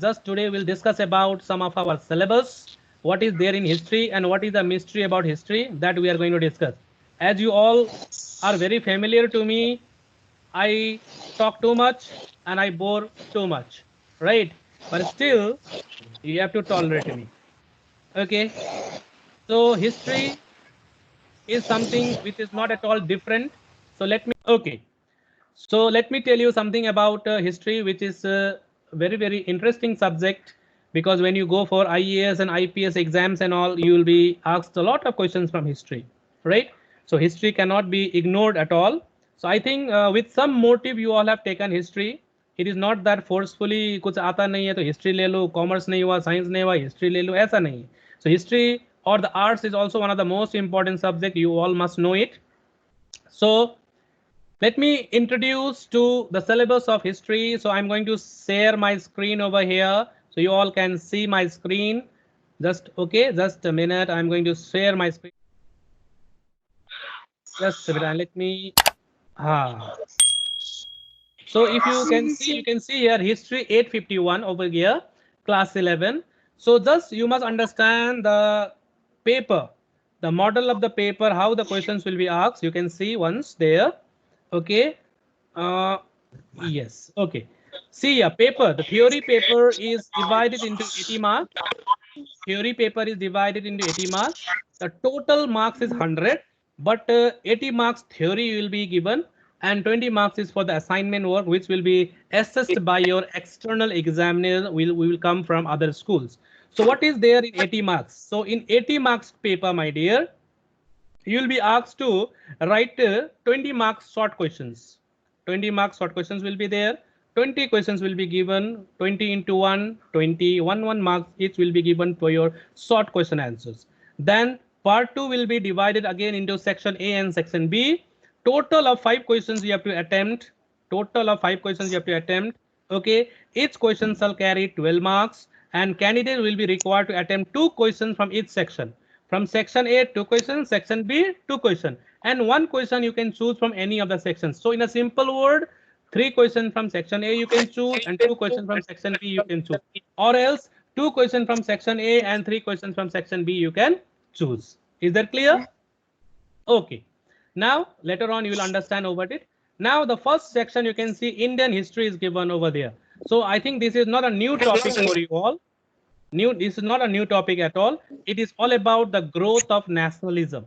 Just today we'll discuss about some of our syllabus, what is there in history and what is the mystery about history that we are going to discuss. As you all are very familiar to me, I talk too much and I bore too much, right? But still, you have to tolerate me. Okay. So history is something which is not at all different. So okay. So let me tell you something about history, which is a very interesting subject, because when you go for IAS and IPS exams and all, you will be asked a lot of questions from history, right? So history cannot be ignored at all. So I think with some motive you all have taken history. It is not that forcefully कुछ आता नहीं है तो history ले लो, commerce नहीं हुआ, science नहीं हुआ, history ले लो, ऐसा नहीं है. So history or the arts is also one of the most important subject. You all must know it. So let me introduce to the syllabus of history. So I'm going to share my screen over here so you all can see my screen. Just okay, just a minute. I'm going to share my screen. Just a minute. Let me. Ah. So if you can see here history 851 over here, class 11. So thus you must understand the paper, the model of the paper, how the questions will be asked. You can see once there. Okay. Uh, yes. Okay. See a paper. The theory paper is divided into 80 marks. Theory paper is divided into 80 marks. The total marks is 100, but 80 marks theory will be given and 20 marks is for the assignment work, which will be assessed by your external examiner. We will come from other schools. So what is there in 80 marks? So in 80 marks paper, my dear, you will be asked to write 20 marks short questions. 20 marks short questions will be there. 20 questions will be given, 20 into 1, 20, 1 marks each will be given for your short question answers. Then part 2 will be divided again into section A and section B. Total of 5 questions you have to attempt. Total of 5 questions you have to attempt. Okay, each question shall carry 12 marks and candidate will be required to attempt 2 questions from each section. From section A, 2 questions, section B, 2 questions, and 1 question you can choose from any of the sections. So in a simple word, 3 questions from section A you can choose and 2 questions from section B you can choose, or else 2 questions from section A and 3 questions from section B you can choose. Is that clear? Okay. Now later on you will understand over it. Now the first section you can see Indian history is given over there. So I think this is not a new topic for you all. This is not a new topic at all. It is all about the growth of nationalism.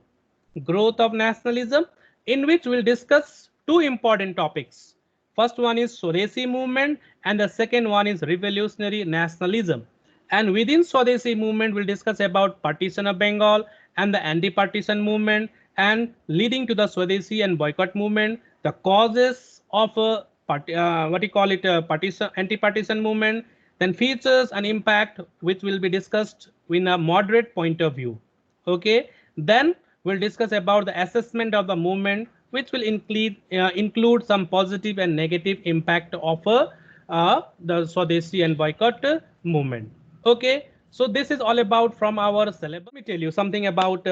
Growth of nationalism, in which we'll discuss two important topics. First one is Swadeshi movement and the second one is revolutionary nationalism. And within Swadeshi movement, we'll discuss about partition of Bengal and the anti-partition movement, and leading to the Swadeshi and boycott movement, the causes of what you call it, partition, anti-partition movement, then features and impact, which will be discussed in a moderate point of view. Okay, then we'll discuss about the assessment of the movement, which will include some positive and negative impact of the Swadeshi and boycott movement. Okay, so this is all about from our syllabus. Let me tell you something about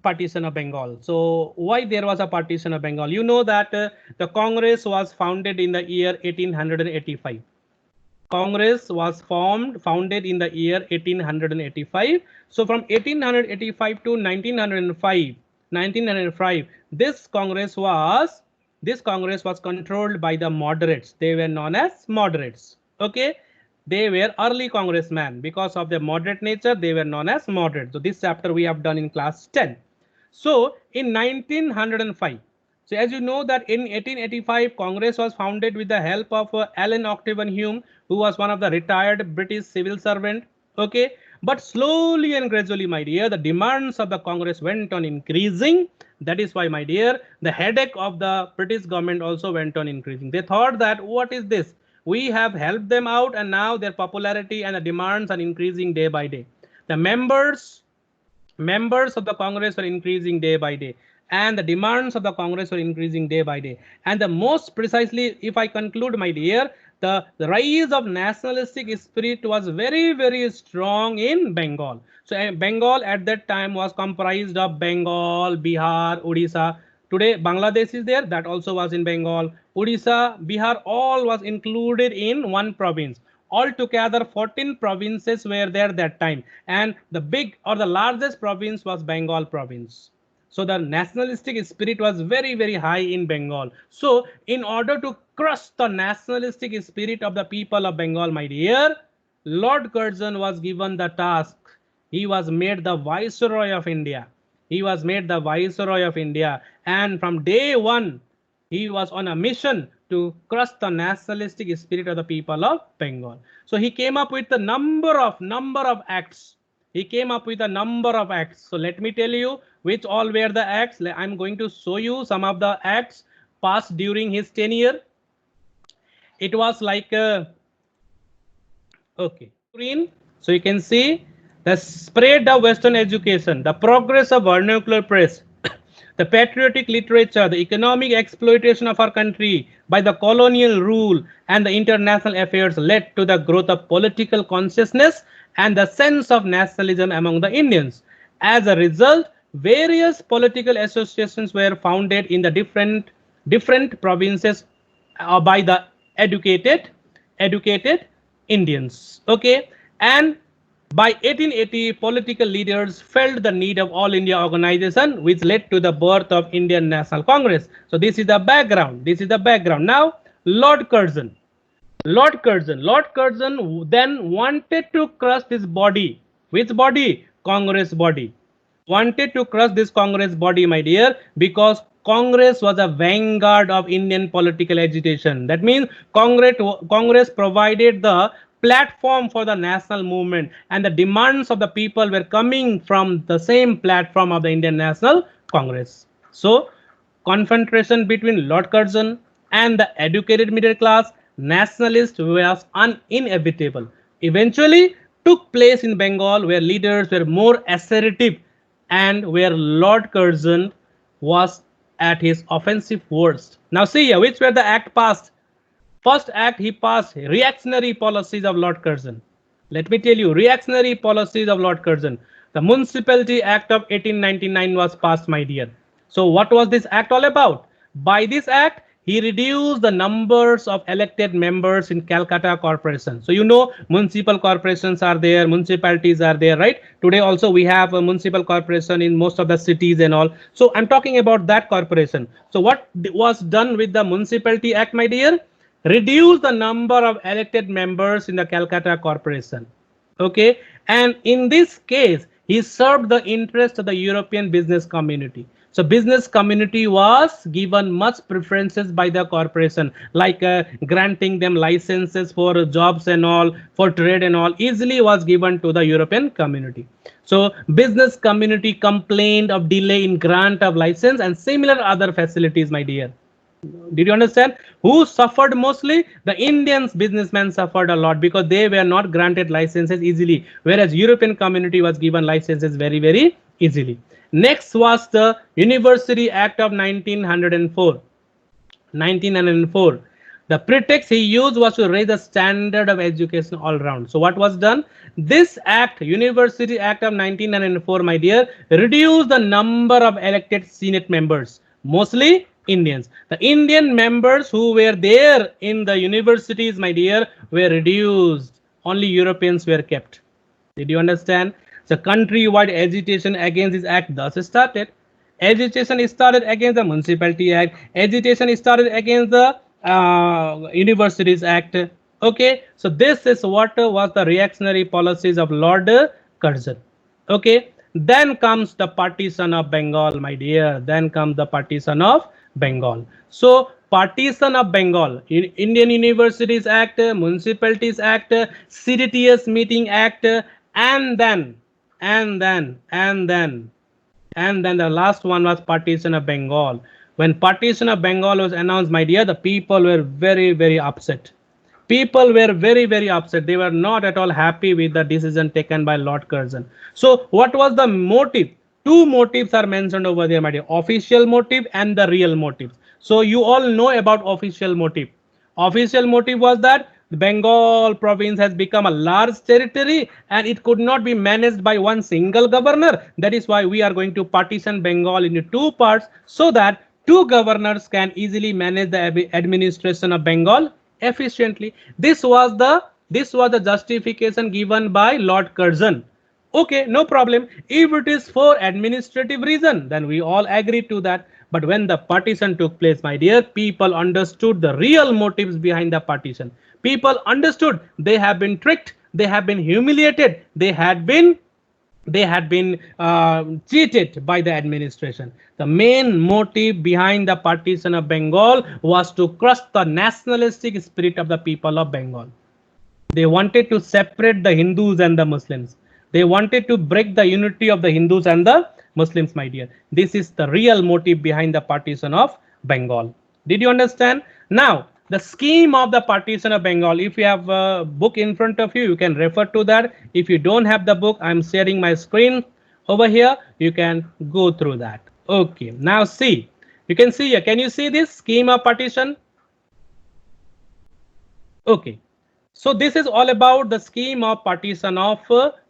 partition of Bengal. So why there was a partition of Bengal? You know that the Congress was founded in the year 1885. Congress was founded in the year 1885. So from 1885 to 1905, this Congress was controlled by the moderates. They were known as moderates. Okay, they were early congressmen. Because of their moderate nature, they were known as moderates. So this chapter we have done in class 10. So in 1905, so as you know that in 1885, Congress was founded with the help of Allen Octavian Hume, who was one of the retired British civil servant. Okay, but slowly and gradually, my dear, the demands of the Congress went on increasing. That is why, my dear, the headache of the British government also went on increasing. They thought that what is this? We have helped them out, and now their popularity and the demands are increasing day by day. The members of the Congress were increasing day by day, and the demands of the Congress were increasing day by day. And the most precisely, if I conclude, my dear, the rise of nationalistic spirit was very strong in Bengal. So Bengal at that time was comprised of Bengal, Bihar, Odisha. Today Bangladesh is there, that also was in Bengal. Odisha, Bihar, all was included in one province. Altogether 14 provinces were there that time, and the big or the largest province was Bengal province. So the nationalistic spirit was very, very high in Bengal. So in order to crush the nationalistic spirit of the people of Bengal, my dear, Lord Curzon was given the task. He was made the Viceroy of India. He was made the Viceroy of India, and from day one, he was on a mission to crush the nationalistic spirit of the people of Bengal. So he came up with a number of acts. He came up with a number of acts. So let me tell you which all were the acts. I'm going to show you some of the acts passed during his tenure. It was like okay, screen. So you can see the spread of Western education, the progress of vernacular press, the patriotic literature, the economic exploitation of our country by the colonial rule and the international affairs led to the growth of political consciousness and the sense of nationalism among the Indians. As a result, various political associations were founded in the different provinces by the educated Indians. Okay, and by 1880, political leaders felt the need of All India organization, which led to the birth of Indian National Congress. So this is the background. This is the background. Now, Lord Curzon. Lord Curzon then wanted to crush this body. Which body? Congress body. Wanted to crush this Congress body, my dear, because Congress was a vanguard of Indian political agitation. That means Congress provided the platform for the national movement, and the demands of the people were coming from the same platform of the Indian National Congress. So confrontation between Lord Curzon and the educated middle class nationalists was inevitable. Eventually took place in Bengal, where leaders were more assertive and where Lord Curzon was at his offensive worst. Now see here, which were the act passed? First act he passed, reactionary policies of Lord Curzon. Let me tell you, reactionary policies of Lord Curzon. The Municipality Act of 1899 was passed, my dear. So what was this act all about? By this act, he reduced the numbers of elected members in Calcutta Corporation. So you know municipal corporations are there, municipalities are there, right? Today also we have a municipal corporation in most of the cities and all. So I'm talking about that corporation. So what was done with the Municipality Act, my dear? Reduce the number of elected members in the Calcutta Corporation. Okay, and in this case, he served the interest of the European business community. So business community was given much preferences by the corporation, like granting them licenses for jobs and all, for trade and all, easily was given to the European community. So business community complained of delay in grant of license and similar other facilities, my dear. Did you understand? Who suffered mostly? The Indians businessmen suffered a lot because they were not granted licenses easily, whereas European community was given licenses very, very easily. Next was the University Act of 1904. 1904. The pretext he used was to raise the standard of education all around. So what was done? This act, University Act of 1904, my dear, reduced the number of elected Senate members, mostly Indians. The Indian members who were there in the universities, my dear, were reduced. Only Europeans were kept. Did you understand? The countrywide agitation against this act thus started. Agitation started against the Municipality Act. Agitation started against the Universities Act. Okay, so this is what was the reactionary policies of Lord Curzon. Okay, then comes the partition of Bengal, my dear. Then comes the partition of Bengal. So partition of Bengal, Indian Universities Act, Municipalities Act, CDTS Meeting Act, and then the last one was partition of Bengal. When partition of Bengal was announced, my dear, the people were very, very upset. People were very, very upset. They were not at all happy with the decision taken by Lord Curzon. So what was the motive? Two motives are mentioned over there, my dear. Official motive and the real motive. So you all know about official motive. Official motive was that the Bengal province has become a large territory and it could not be managed by one single governor. That is why we are going to partition Bengal into two parts so that two governors can easily manage the administration of Bengal efficiently. This was the This was the justification given by Lord Curzon. Okay, no problem. If it is for administrative reason, then we all agree to that. But when the partition took place, my dear, people understood the real motives behind the partition. People understood they have been tricked, they have been humiliated, they had been cheated by the administration. The main motive behind the partition of Bengal was to crush the nationalistic spirit of the people of Bengal. They wanted to separate the Hindus and the Muslims. They wanted to break the unity of the Hindus and the Muslims, my dear. This is the real motive behind the partition of Bengal. Did you understand? Now, the scheme of the partition of Bengal, if you have a book in front of you, you can refer to that. If you don't have the book, I'm sharing my screen over here. You can go through that. Okay, now see. You can see here. Can you see this scheme of partition? Okay. So this is all about the scheme of partition of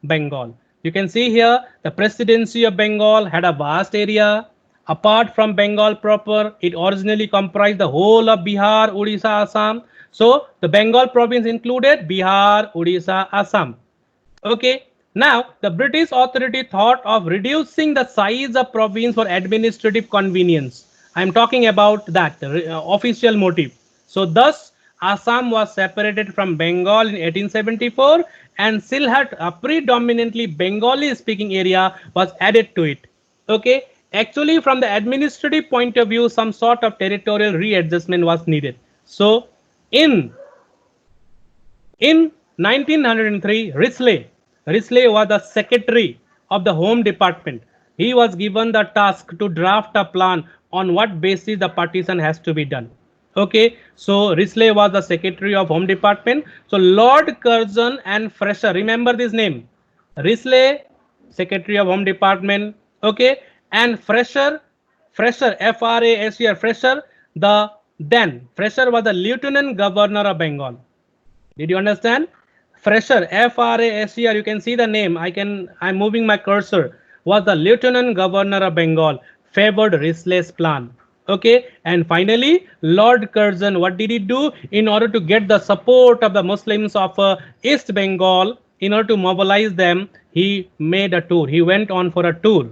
Bengal. You can see here the presidency of Bengal had a vast area. Apart from Bengal proper, it originally comprised the whole of Bihar, Odisha, Assam. So the Bengal province included Bihar, Odisha, Assam. Okay. Now the British authority thought of reducing the size of province for administrative convenience. I am talking about that official motive. So thus Assam was separated from Bengal in 1874 and Sylhet, a predominantly Bengali speaking area, was added to it. Okay. Actually, from the administrative point of view, some sort of territorial readjustment was needed. So in 1903, Risley was the secretary of the Home Department. He was given the task to draft a plan on what basis the partition has to be done. Okay, so Risley was the secretary of Home Department. So Lord Curzon and Fresher, remember this name, Risley, secretary of Home Department. Okay, and Fresher, F-R-A-S-E-R, Fresher, Fresher was the Lieutenant Governor of Bengal. Did you understand? Fresher, F-R-A-S-E-R, you can see the name. I'm moving my cursor. Was the Lieutenant Governor of Bengal, favored Risley's plan. Okay, and finally, Lord Curzon, what did he do? In order to get the support of the Muslims of East Bengal, in order to mobilize them, he made a tour. He went on for a tour.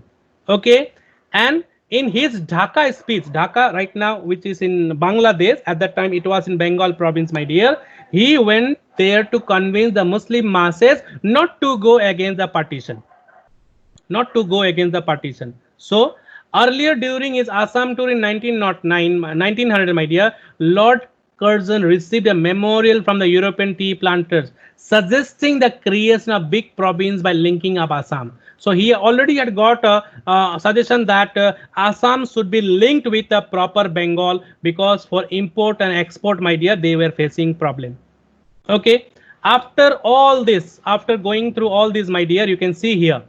Okay, and in his Dhaka speech, Dhaka right now, which is in Bangladesh, at that time it was in Bengal province, my dear, he went there to convince the Muslim masses not to go against the partition. Not to go against the partition. So earlier during his Assam tour in 1900, my dear, Lord Curzon received a memorial from the European tea planters suggesting the creation of big province by linking up Assam. So he already had got a suggestion that Assam should be linked with the proper Bengal, because for import and export, my dear, they were facing problem. Okay. After all this, after going through all this, my dear, you can see here.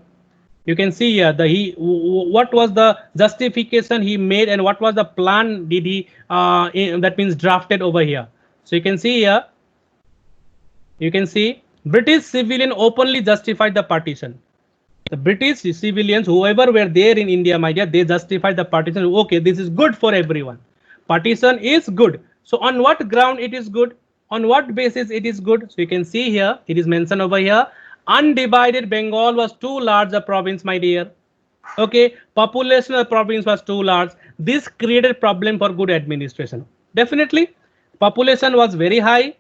You can see here what was the justification he made and what was the plan did he that means drafted over here. So you can see here. You can see British civilian openly justified the partition. The British civilians, whoever were there in India, my dear, they justified the partition. Okay, this is good for everyone. Partition is good. So on what ground it is good? On what basis it is good? So you can see here, it is mentioned over here. Undivided Bengal was too large a province, my dear. Okay, population of the province was too large. This created problem for good administration. Definitely, population was very high,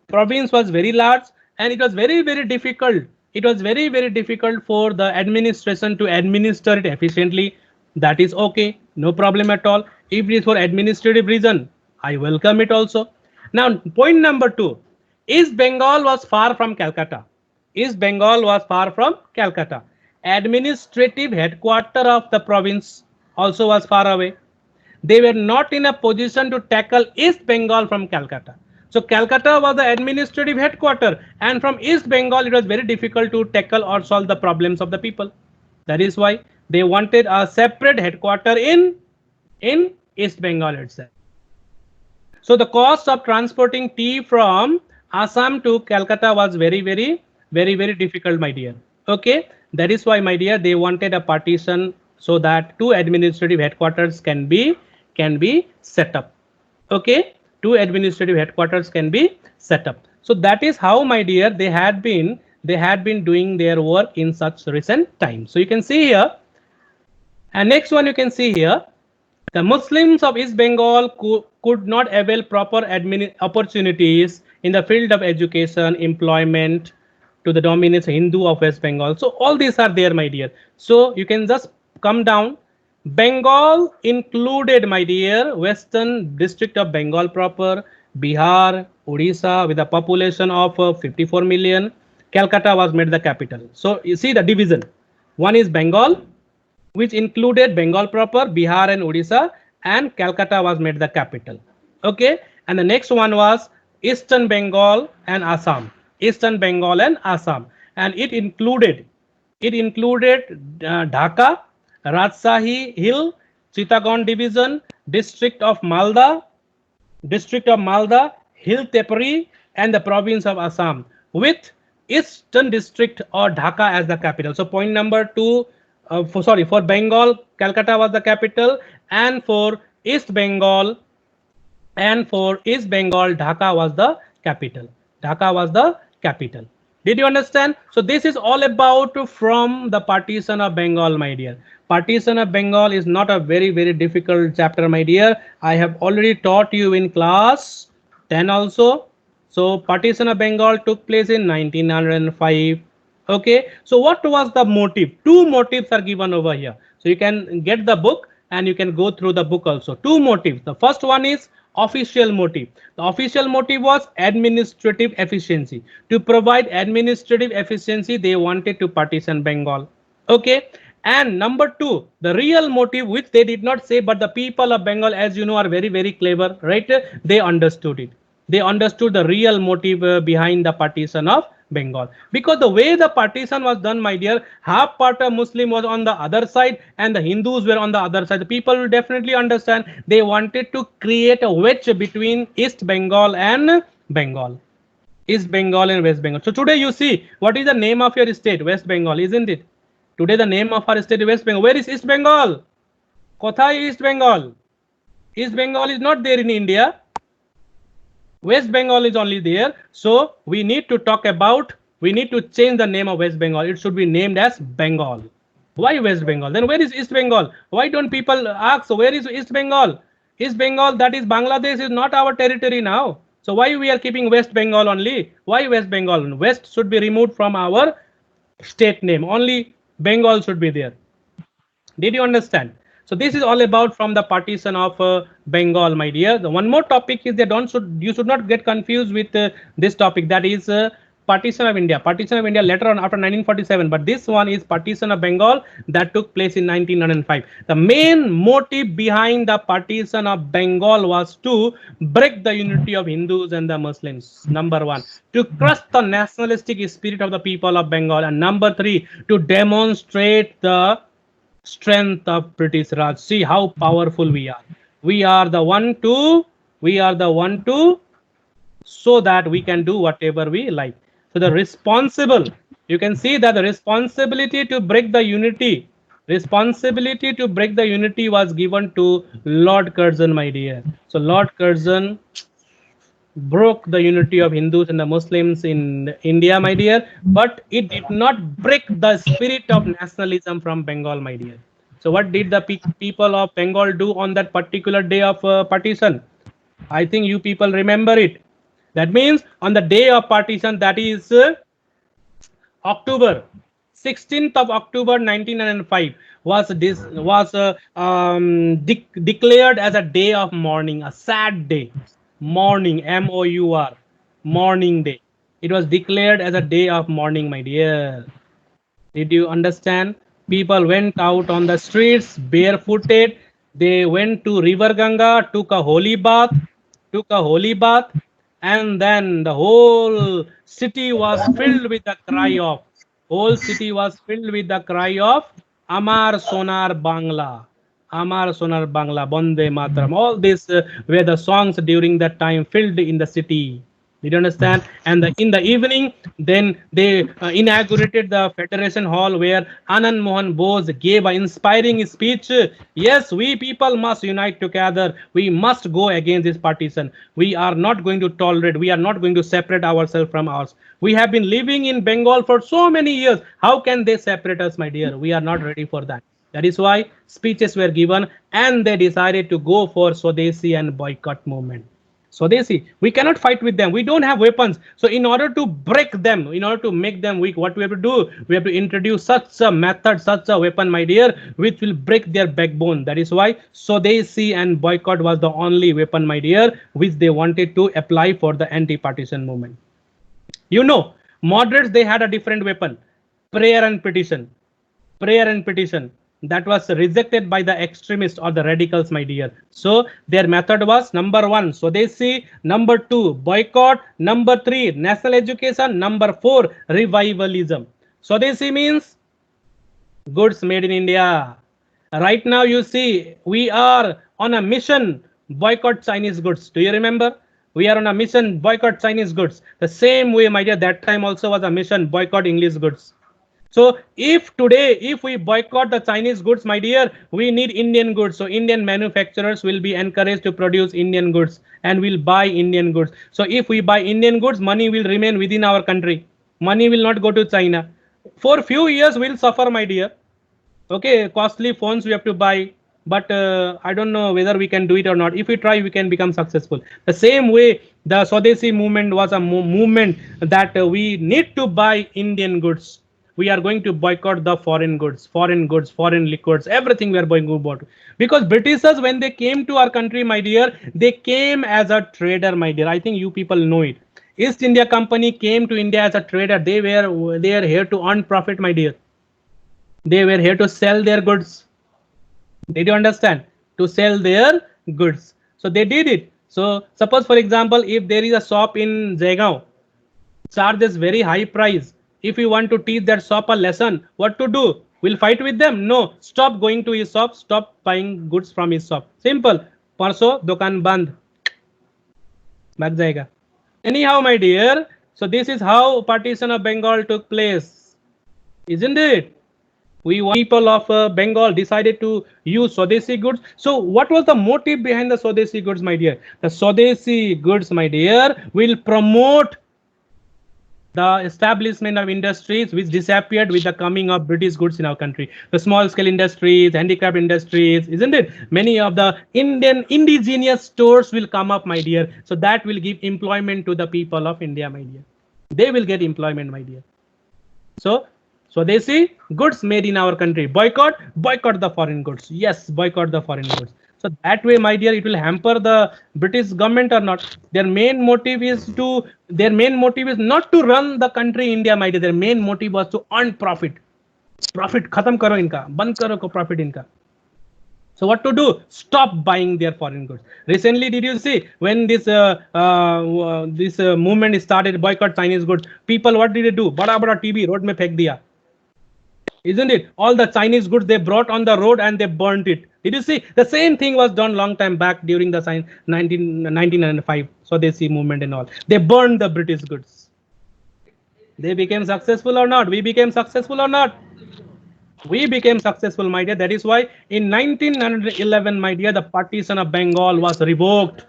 province was very large, and it was very, very difficult. It was very, very difficult for the administration to administer it efficiently. That is okay, no problem at all. If it is for administrative reason, I welcome it also. Now, point number 2, East Bengal was far from Calcutta. East Bengal was far from Calcutta. Administrative headquarters of the province also was far away. They were not in a position to tackle East Bengal from Calcutta. So Calcutta was the administrative headquarters, and from East Bengal it was very difficult to tackle or solve the problems of the people. That is why they wanted a separate headquarters in East Bengal itself. So the cost of transporting tea from Assam to Calcutta was very, very difficult, my dear. Okay, that is why, my dear, they wanted a partition so that 2 administrative headquarters can be set up. Okay, 2 administrative headquarters can be set up. So that is how, my dear, they had been doing their work in such recent times. So you can see here, and next one you can see here, the Muslims of East Bengal could not avail proper opportunities in the field of education, employment to the dominant Hindu of West Bengal. So all these are there, my dear. So you can just come down. Bengal included, my dear, Western district of Bengal proper, Bihar, Odisha, with a population of 54 million. Calcutta was made the capital. So you see the division. One is Bengal, which included Bengal proper, Bihar and Odisha, and Calcutta was made the capital. Okay, and the next one was Eastern Bengal and Assam. Eastern Bengal and Assam, and it included Dhaka, Rajshahi Hill, Chittagong Division, district of Malda, Hill Tepri, and the province of Assam, with Eastern District or Dhaka as the capital. So point number two, for Bengal, Calcutta was the capital, and for East Bengal, Dhaka was the capital. Dhaka was the capital. Did you understand? So this is all about from the partition of Bengal, my dear. Partition of Bengal is not a very, very difficult chapter, my dear. I have already taught you in class 10 also. So partition of Bengal took place in 1905. Okay. So what was the motive? Two motives are given over here. So you can get the book and you can go through the book also. Two motives. The first one is official motive. The official motive was administrative efficiency. To provide administrative efficiency, they wanted to partition Bengal. Okay. And number two, the real motive, which they did not say, but the people of Bengal, as you know, are very, very clever, right? They understood it. They understood the real motive behind the partition of Bengal. Because the way the partition was done, my dear, half part of Muslim was on the other side and the Hindus were on the other side. The people will definitely understand. They wanted to create a wedge between East Bengal and Bengal. East Bengal and West Bengal. So today you see, what is the name of your state? West Bengal, isn't it? Today the name of our state is West Bengal. Where is East Bengal? Kothai East Bengal? East Bengal is not there in India. West Bengal is only there. So we need to change the name of West Bengal. It should be named as Bengal. Why West Bengal? Then where is East Bengal? Why don't people ask, so where is East Bengal? East Bengal, that is Bangladesh, is not our territory now. So why we are keeping West Bengal only? Why West Bengal? West should be removed from our state name. Only Bengal should be there. Did you understand? So this is all about from the partition of Bengal, my dear. The one more topic is that you should not get confused with this topic, that is partition of India. Partition of India later on after 1947, but this one is partition of Bengal that took place in 1905. The main motive behind the partition of Bengal was to break the unity of Hindus and the Muslims. Number one, to crush the nationalistic spirit of the people of Bengal, and number three, to demonstrate the strength of British Raj. See how powerful we are. We are the one to so that we can do whatever we like. So you can see that the responsibility to break the unity was given to Lord Curzon, my dear. So Lord Curzon broke the unity of Hindus and the Muslims in India, my dear, but it did not break the spirit of nationalism from Bengal, my dear. So what did the people of Bengal do on that particular day of partition? I think you people remember it. That means on the day of partition, that is October 16th of October 1905 was declared as a day of mourning, a sad day. Mourning, M-O-U-R, mourning day. It was declared as a day of mourning, my dear. Did you understand? People went out on the streets barefooted. They went to River Ganga, took a holy bath, and then the whole city was filled with the cry of, Amar Sonar Bangla. Amar Sonar Bangla, Bande Mataram. All these were the songs during that time filled in the city. Did you understand? And in the evening, then they inaugurated the Federation Hall where Anand Mohan Bose gave an inspiring speech. Yes, we people must unite together. We must go against this partition. We are not going to tolerate. We are not going to separate ourselves from ours. We have been living in Bengal for so many years. How can they separate us, my dear? We are not ready for that. That is why speeches were given and they decided to go for Swadeshi and boycott movement. Swadeshi, we cannot fight with them. We don't have weapons. So in order to break them, in order to make them weak, what we have to do? We have to introduce such a method, such a weapon, my dear, which will break their backbone. That is why Swadeshi and boycott was the only weapon, my dear, which they wanted to apply for the anti-partition movement. You know, moderates, they had a different weapon, prayer and petition. Prayer and petition. That was rejected by the extremists or the radicals, my dear. So their method was number 1, Swadeshi, number 2, boycott, number 3, national education, number 4, revivalism. Swadeshi means goods made in India. Right now, you see, we are on a mission boycott Chinese goods. Do you remember? We are on a mission boycott Chinese goods. The same way, my dear, that time also was a mission boycott English goods. So if today, if we boycott the Chinese goods, my dear, we need Indian goods. So Indian manufacturers will be encouraged to produce Indian goods and will buy Indian goods. So if we buy Indian goods, money will remain within our country. Money will not go to China. For few years, we'll suffer, my dear. Okay, costly phones we have to buy, but I don't know whether we can do it or not. If we try, we can become successful. The same way, the Swadeshi movement was a movement that we need to buy Indian goods. We are going to boycott the foreign goods, foreign liquids, everything we are going to boycott. Because Britishers, when they came to our country, my dear, they came as a trader, my dear. I think you people know it. East India Company came to India as a trader. They are here to earn profit, my dear. They were here to sell their goods. Did you understand? To sell their goods. So they did it. So suppose, for example, if there is a shop in Jaigaon, charges very high price. If you want to teach that shop a lesson, what to do? We'll fight with them? No. Stop going to his shop. Stop buying goods from his shop. Simple. Parso dukan band. Bhag jayega. Anyhow, my dear, so this is how partition of Bengal took place. Isn't it? We people of Bengal decided to use Swadeshi goods. So what was the motive behind the Swadeshi goods, my dear? The Swadeshi goods, my dear, will promote the establishment of industries which disappeared with the coming of British goods in our country. The small scale industries, handicraft industries, isn't it? Many of the Indian indigenous stores will come up, my dear. So that will give employment to the people of India, my dear. They will get employment, my dear. So Swadeshi goods made in our country. Boycott the foreign goods. Yes, boycott the foreign goods. So that way, my dear, it will hamper the British government or not. Their main motive is not to run the country India, my dear. Their main motive was to earn profit. Profit khatam karo inka, band karo ko profit inka. So what to do? Stop buying their foreign goods. Recently, did you see when this movement started, boycott Chinese goods? People, what did they do? Bada bada TV road mein phek diya. Isn't it? All the Chinese goods they brought on the road and they burnt it. Did you see? The same thing was done long time back during the 1995 Swadeshi movement and all. They burned the British goods. They became successful or not? We became successful or not? We became successful, my dear. That is why in 1911, my dear, the partition of Bengal was revoked.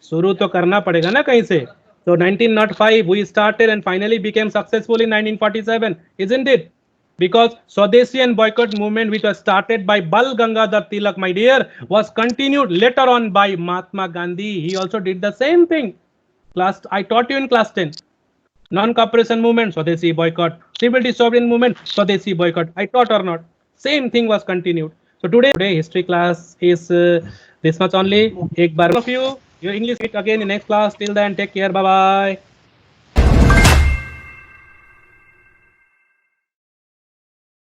शुरू तो करना पड़ेगा ना कहीं से. So 1905 we started and finally became successful in 1947, isn't it? Because Swadeshi and boycott movement, which was started by Bal Gangadhar Tilak, my dear, was continued later on by Mahatma Gandhi. He also did the same thing. I taught you in class 10. Non-cooperation movement, Swadeshi boycott. Civil disobedience movement, Swadeshi boycott. I taught or not? Same thing was continued. So today history class is this much only. Ek bar of you. Your English meet again in next class. Till then, take care. Bye bye.